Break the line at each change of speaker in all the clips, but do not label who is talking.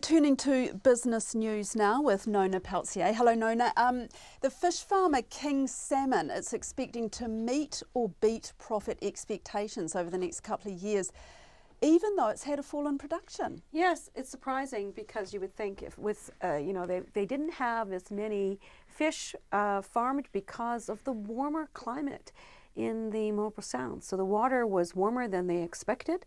Turning to business news now with Nona Peltier. Hello Nona. The fish farmer King Salmon is expecting to meet or beat profit expectations over the next couple of years, even though it's had a fall in production.
Yes, it's surprising because you would think if with, they didn't have as many fish farmed because of the warmer climate in the Marlborough Sound. So the water was warmer than they expected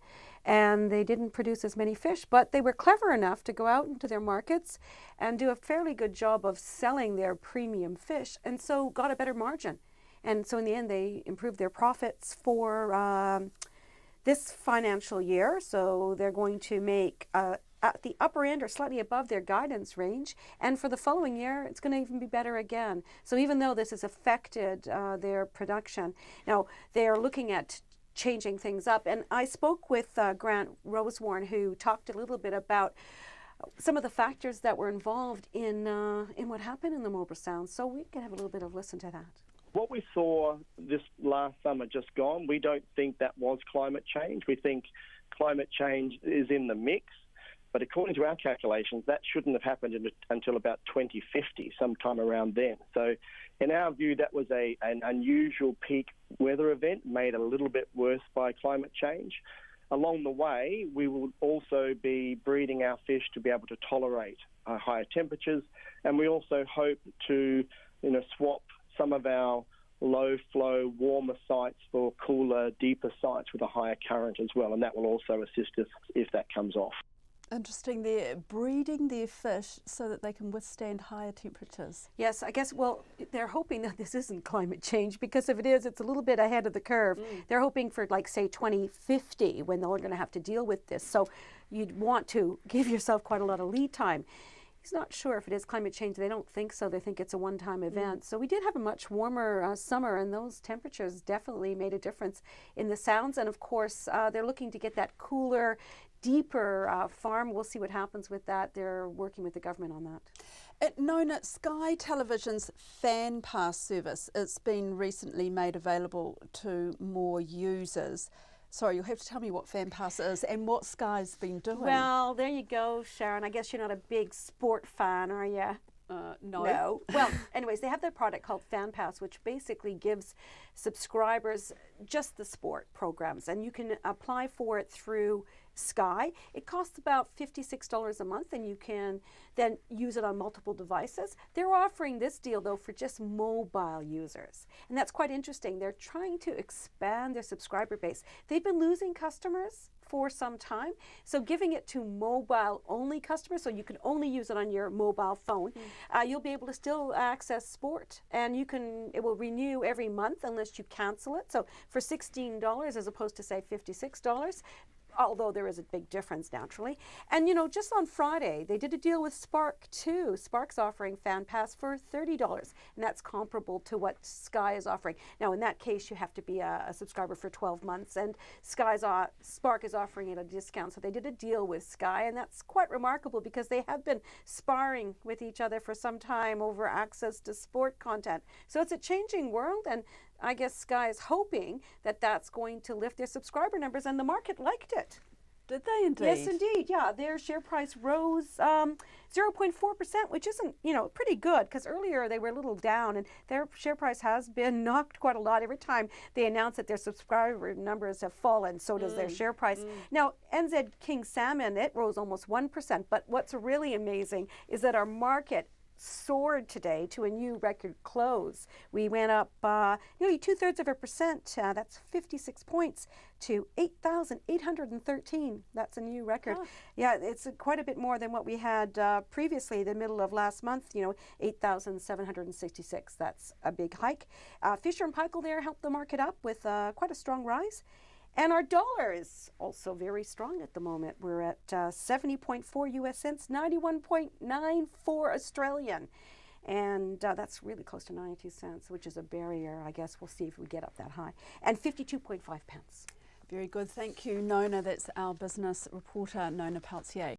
and they didn't produce as many fish, but they were clever enough to go out into their markets and do a fairly good job of selling their premium fish, and so got a better margin. And so in the end they improved their profits for this financial year. So they're going to make at the upper end or slightly above their guidance range, and for the following year it's going to even be better again. So even though this has affected their production, now they're looking at changing things up. And I spoke with Grant Rosewarne, who talked a little bit about some of the factors that were involved in what happened in the Marlborough Sound. So we can have a little bit of listen to that.
What we saw this last summer just gone, we don't think that was climate change. We think climate change is in the mix, but according to our calculations, that shouldn't have happened until about 2050, sometime around then. So in our view, that was an unusual peak weather event made a little bit worse by climate change. Along the way, we will also be breeding our fish to be able to tolerate higher temperatures, and we also hope to swap some of our low-flow, warmer sites for cooler, deeper sites with a higher current as well, and that will also assist us if that comes off.
Interesting, they're breeding their fish so that they can withstand higher temperatures.
Yes, I guess, well, they're hoping that this isn't climate change, because if it is, it's a little bit ahead of the curve. They're hoping for, like, say, 2050, when they're going to have to deal with this. So you'd want to give yourself quite a lot of lead time. He's not sure if it is climate change. They don't think so. They think it's a one-time event. So we did have a much warmer summer, and those temperatures definitely made a difference in the Sounds. And of course, they're looking to get that cooler, deeper farm. We'll see what happens with that. They're working with the government on that.
Nona, Sky Television's Fan Pass service, it's been recently made available to more users. Sorry, you'll have to tell me what Fan Pass is and what Sky's been doing.
Well, there you go, Sharon. I guess you're not a big sport fan, are you? No. Well, anyways, they have their product called Fan Pass, which basically gives subscribers just the sport programs, and you can apply for it through Sky. It costs about $56 a month, and you can then use it on multiple devices. They're offering this deal, though, for just mobile users, and that's quite interesting. They're trying to expand their subscriber base. They've been losing customers for some time, so giving it to mobile-only customers, so you can only use it on your mobile phone, you'll be able to still access sport, and it will renew every month unless you cancel it. So for $16 as opposed to, say, $56, although there is a big difference naturally. And just on Friday they did a deal with Spark too. Spark's offering Fan Pass for $30, and that's comparable to what Sky is offering. Now in that case you have to be a subscriber for 12 months, and Spark is offering it at a discount. So they did a deal with Sky, and that's quite remarkable because they have been sparring with each other for some time over access to sport content. So it's a changing world, and I guess Sky is hoping that that's going to lift their subscriber numbers, and the market liked it.
Did they indeed?
Yes, indeed. Yeah, their share price rose 0.4%, which isn't, pretty good, because earlier they were a little down, and their share price has been knocked quite a lot. Every time they announce that their subscriber numbers have fallen, so does their share price. Now, RNZ King Salmon, it rose almost 1%, but what's really amazing is that our market soared today to a new record close. We went up nearly 2/3%. That's 56 points to 8,813. That's a new record. Yeah, it's quite a bit more than what we had previously, the middle of last month, 8,766. That's a big hike. Fisher and Paykel there helped the market up with quite a strong rise. And our dollar is also very strong at the moment. We're at 70.4 US cents, 91.94 Australian. And that's really close to 92 cents, which is a barrier. I guess we'll see if we get up that high. And 52.5 pence.
Very good. Thank you, Nona. That's our business reporter, Nona Peltier.